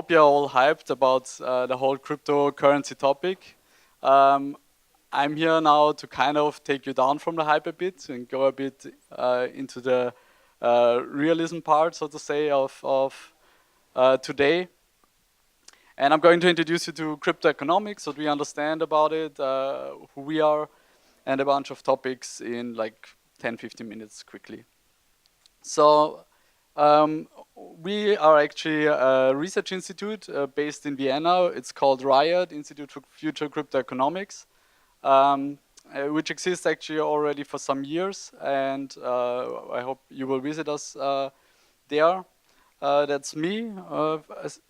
hope you're all hyped about the whole cryptocurrency topic. I'm here now to kind of take you down from the hype a bit and go a bit into the realism part, so to say, of today. And I'm going to introduce you to crypto economics, what we understand about it, who we are, and a bunch of topics in like 10-15 minutes quickly. So we are actually a research institute based in Vienna. It's called RIOT, Institute for Future Crypto Economics, which exists actually already for some years, and I hope you will visit us there. That's me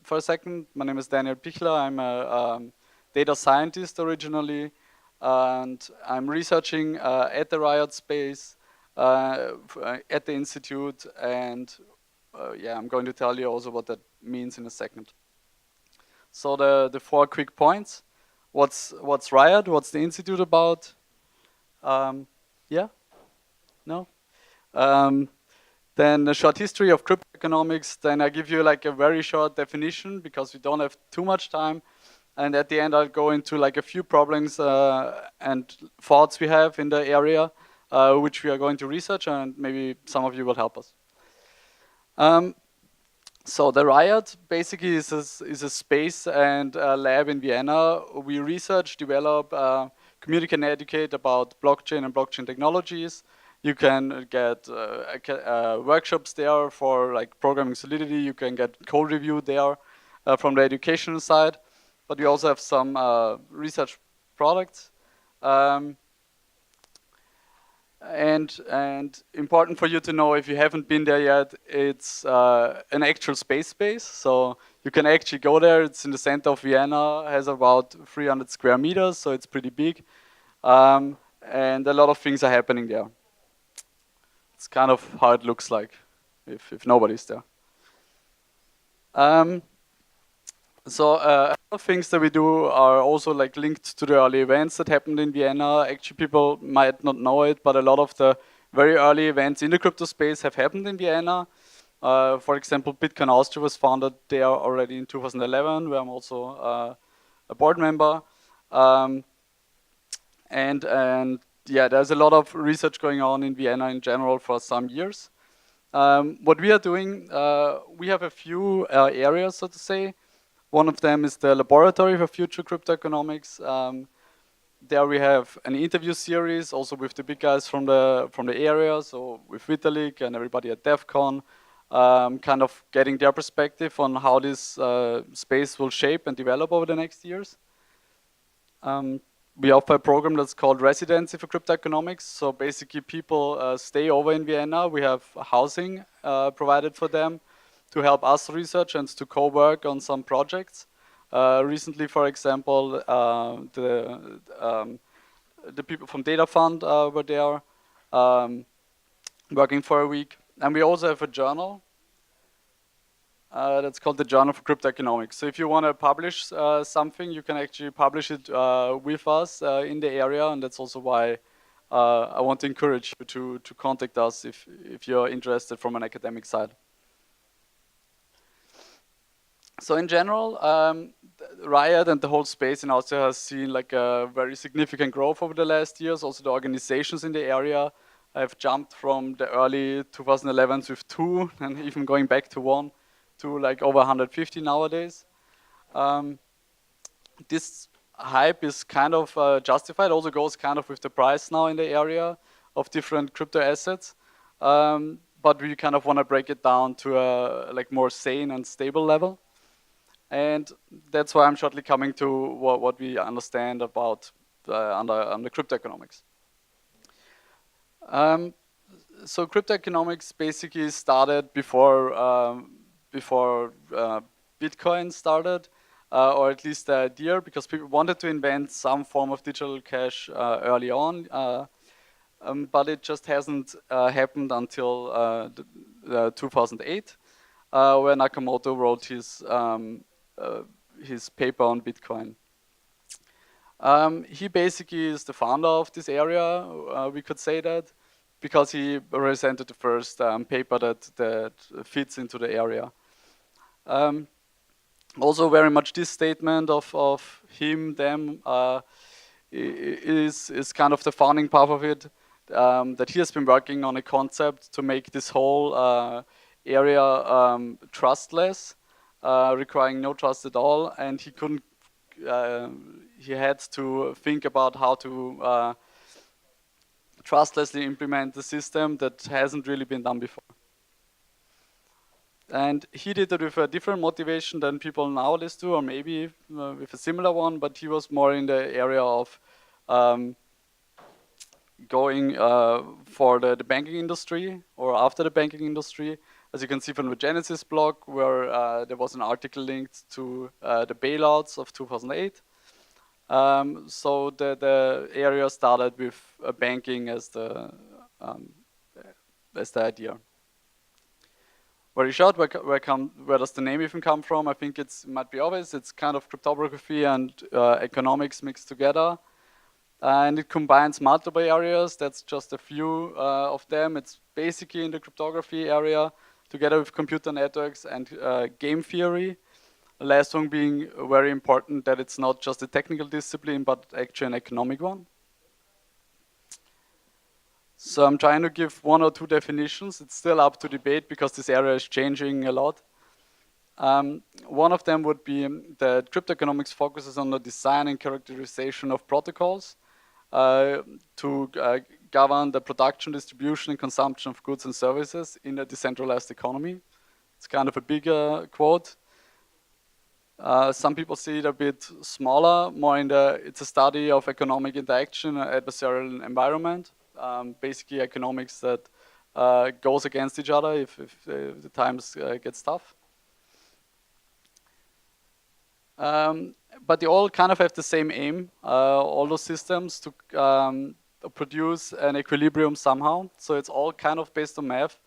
for a second. My name is Daniel Pichler. I'm a data scientist originally, and I'm researching at the RIOT space at the institute, and yeah, I'm going to tell you also what that means in a second. So the 4 quick points. What's RIOT? What's the institute about? Yeah? No? Then a short history of crypto economics. Then I give you like a very short definition because we don't have too much time. And at the end, I'll go into like a few problems and thoughts we have in the area, which we are going to research, and maybe some of you will help us. So the RIOT basically is a space and a lab in Vienna. We research, develop, communicate and educate about blockchain and blockchain technologies. You can get workshops there for like programming Solidity. You can get code review there from the educational side. But we also have some research products. And important for you to know, if you haven't been there yet, it's an actual space. So you can actually go there. It's in the center of Vienna, has about 300 square meters, so it's pretty big. And a lot of things are happening there. It's kind of how it looks like if nobody's there. So a lot of things that we do are also like linked to the early events that happened in Vienna. Actually, people might not know it, but a lot of the very early events in the crypto space have happened in Vienna. For example, Bitcoin Austria was founded there already in 2011, where I'm also a board member. And yeah, there's a lot of research going on in Vienna in general for some years. What we are doing, we have a few areas, so to say. One of them is the Laboratory for Future Crypto Economics. There we have an interview series, also with the big guys from the area, so with Vitalik and everybody at DEF CON, kind of getting their perspective on how this space will shape and develop over the next years. We offer a program that's called Residency for Crypto Economics. So basically people stay over in Vienna. We have housing provided for them to help us research and to co-work on some projects. Recently, for example, the people from Data Fund were there working for a week. And we also have a journal that's called the Journal for Crypto Economics. So if you want to publish something, you can actually publish it with us in the area, and that's also why I want to encourage you to contact us if you're interested from an academic side. So in general, RIOT and the whole space in Austria has seen like a very significant growth over the last years. Also the organizations in the area have jumped from the early 2011s with 2 and even going back to 1 to like over 150 nowadays. This hype is kind of justified, also goes kind of with the price now in the area of different crypto assets. But we kind of want to break it down to a like more sane and stable level. And that's why I'm shortly coming to what we understand about under crypto economics. So crypto economics basically started before Bitcoin started, or at least the idea, because people wanted to invent some form of digital cash early on, but it just hasn't happened until 2008, where Nakamoto wrote his paper on Bitcoin. He basically is the founder of this area, we could say that, because he presented the first paper that fits into the area. Also very much this statement of him, them, is kind of the founding part of it, that he has been working on a concept to make this whole area trustless, requiring no trust at all, and he couldn't, he had to think about how to trustlessly implement the system that hasn't really been done before. And he did it with a different motivation than people nowadays do, or maybe with a similar one, but he was more in the area of going for the banking industry or after the banking industry. As you can see from the Genesis blog, where there was an article linked to the bailouts of 2008. So the area started with banking as the idea. Very short, where does the name even come from? I think it might be obvious. It's kind of cryptography and economics mixed together. And it combines multiple areas. That's just a few of them. It's basically in the cryptography area, together with computer networks and game theory. The last one being very important, that it's not just a technical discipline, but actually an economic one. So I'm trying to give one or two definitions. It's still up to debate because this area is changing a lot. One of them would be that cryptoeconomics focuses on the design and characterization of protocols to govern the production, distribution, and consumption of goods and services in a decentralized economy. It's kind of a bigger quote. Some people see it a bit smaller, more in it's a study of economic interaction and adversarial environment. Basically economics that goes against each other if the times gets tough. But they all kind of have the same aim, all those systems, to produce an equilibrium somehow. So it's all kind of based on math,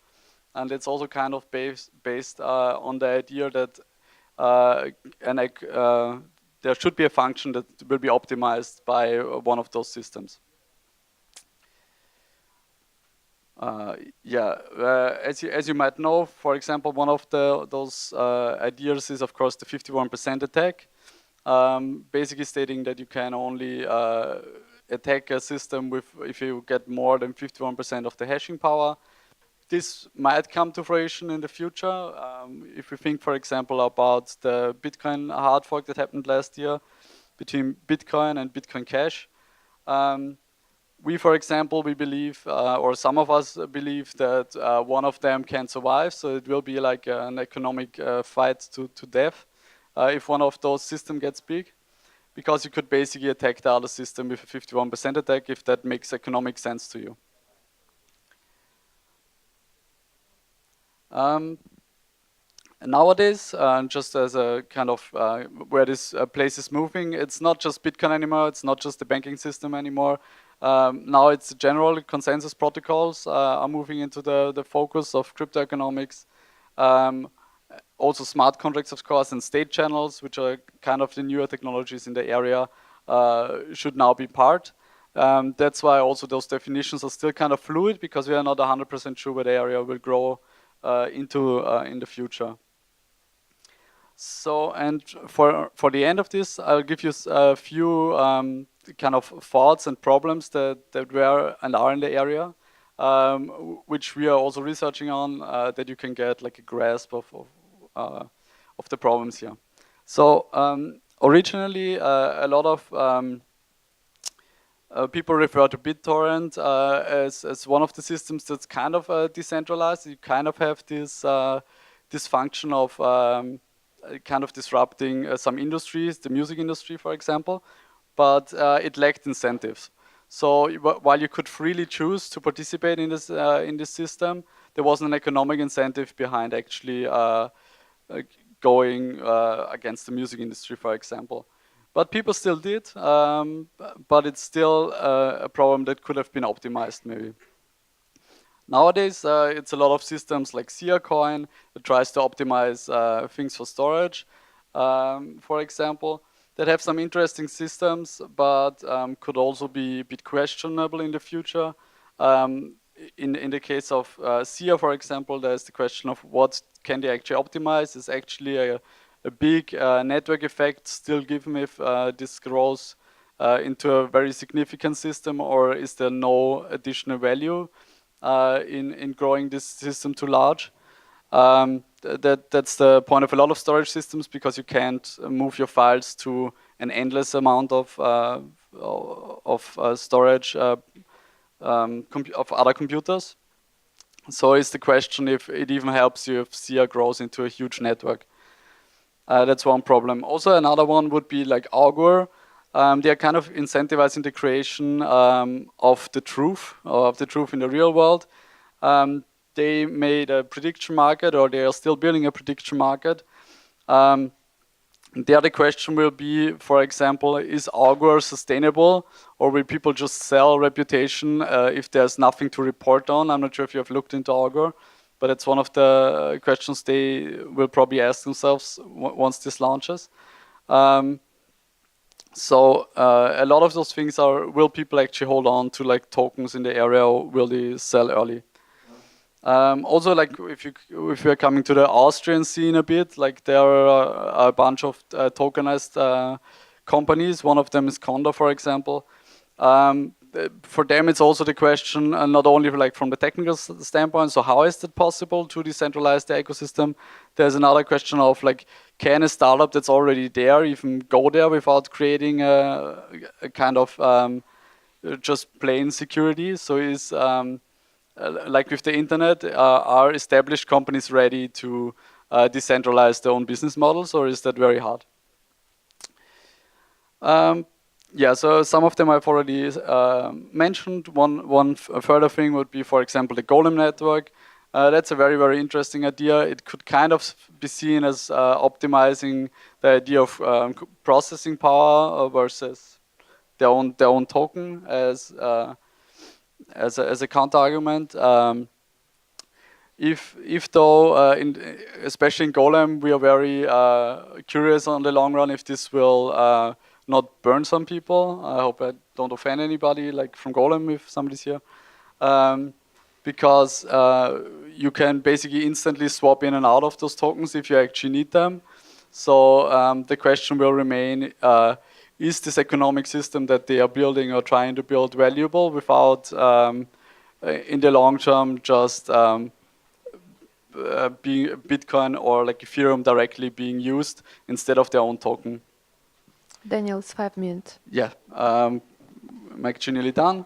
and it's also kind of based on the idea that there should be a function that will be optimized by one of those systems. As you might know, for example, one of those ideas is, of course, the 51% attack, basically stating that you can only attack a system if you get more than 51% of the hashing power. This might come to fruition in the future. If we think, for example, about the Bitcoin hard fork that happened last year between Bitcoin and Bitcoin Cash. We, for example, we believe, or some of us believe, that one of them can survive. So it will be like an economic fight to death if one of those systems gets big, because you could basically attack the other system with a 51% attack if that makes economic sense to you. Nowadays, just as a kind of where this place is moving, it's not just Bitcoin anymore, it's not just the banking system anymore. Now it's general consensus protocols are moving into the focus of crypto economics. Also smart contracts, of course, and state channels, which are kind of the newer technologies in the area, should now be part. That's why also those definitions are still kind of fluid, because we are not 100% sure where the area will grow into in the future. So, and for the end of this, I'll give you a few kind of thoughts and problems that were and are in the area, which we are also researching on, that you can get like a grasp of the problems here. So originally, a lot of people refer to BitTorrent as one of the systems that's kind of decentralized. You kind of have this function of kind of disrupting some industries, the music industry, for example, but it lacked incentives. So while you could freely choose to participate in this system, there wasn't an economic incentive behind actually going against the music industry, for example. But people still did, but it's still a problem that could have been optimized maybe. Nowadays, it's a lot of systems like Coin that tries to optimize things for storage, for example, that have some interesting systems, but could also be a bit questionable in the future. In the case of SIA, for example, there's the question of what can they actually optimize. Is actually a big network effect still given if this grows into a very significant system, or is there no additional value in growing this system too large? That's the point of a lot of storage systems, because you can't move your files to an endless amount of storage of other computers. So it's the question if it even helps you if SIA grows into a huge network. That's one problem. Also, another one would be like Augur. They are kind of incentivizing the creation of the truth, or of the truth in the real world. They made a prediction market, or they are still building a prediction market. The other question will be, for example, is Augur sustainable, or will people just sell reputation if there's nothing to report on? I'm not sure if you have looked into Augur, but it's one of the questions they will probably ask themselves once this launches. So a lot of those things are, will people actually hold on to like tokens in the area, or will they sell early? Also, like if we are coming to the Austrian scene a bit, like there are a bunch of tokenized companies. One of them is Conda, for example. For them, it's also the question, not only like from the technical standpoint, so how is it possible to decentralize the ecosystem? There's another question of like, can a startup that's already there even go there without creating a kind of just plain security? So is like with the internet, are established companies ready to decentralize their own business models, or is that very hard? Yeah, so some of them I've already mentioned. One further thing would be, for example, the Golem network. That's a very, very interesting idea. It could kind of be seen as optimizing the idea of processing power versus their own token as a counter argument. If though, especially in Golem, we are very curious on the long run if this will not burn some people. I hope I don't offend anybody like from Golem if somebody's here. Because you can basically instantly swap in and out of those tokens if you actually need them. So the question will remain, is this economic system that they are building or trying to build valuable without, in the long term, just being Bitcoin or like Ethereum directly being used instead of their own token? Daniel's 5 minutes. Yeah, I'm actually nearly done.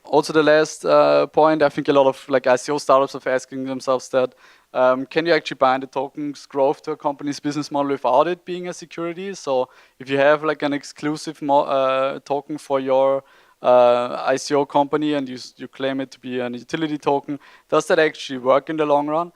Also, the last point, I think a lot of like ICO startups are asking themselves that, can you actually bind the token's growth to a company's business model without it being a security? So if you have like an exclusive token for your ICO company and you claim it to be an utility token, does that actually work in the long run?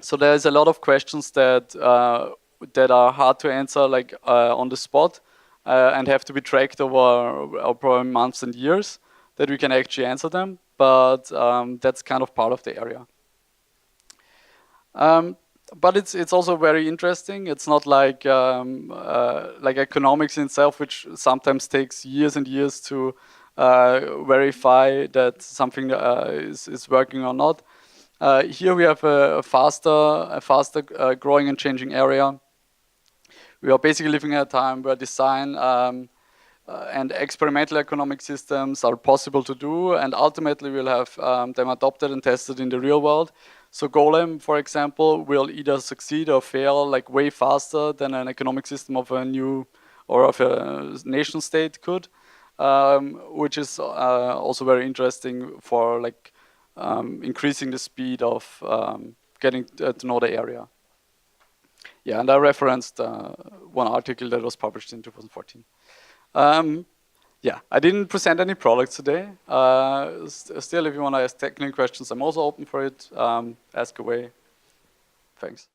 So there's a lot of questions that are hard to answer like on the spot. And have to be tracked over probably months and years that we can actually answer them. But that's kind of part of the area. But it's also very interesting. It's not like economics in itself, which sometimes takes years and years to verify that something is working or not. Here we have a faster growing and changing area. We are basically living at a time where design and experimental economic systems are possible to do, and ultimately we'll have them adopted and tested in the real world. So Golem, for example, will either succeed or fail like way faster than an economic system of a new or of a nation state could, which is also very interesting for like increasing the speed of getting to know the area. Yeah, and I referenced one article that was published in 2014. Yeah, I didn't present any products today. Still, if you want to ask technical questions, I'm also open for it. Ask away. Thanks.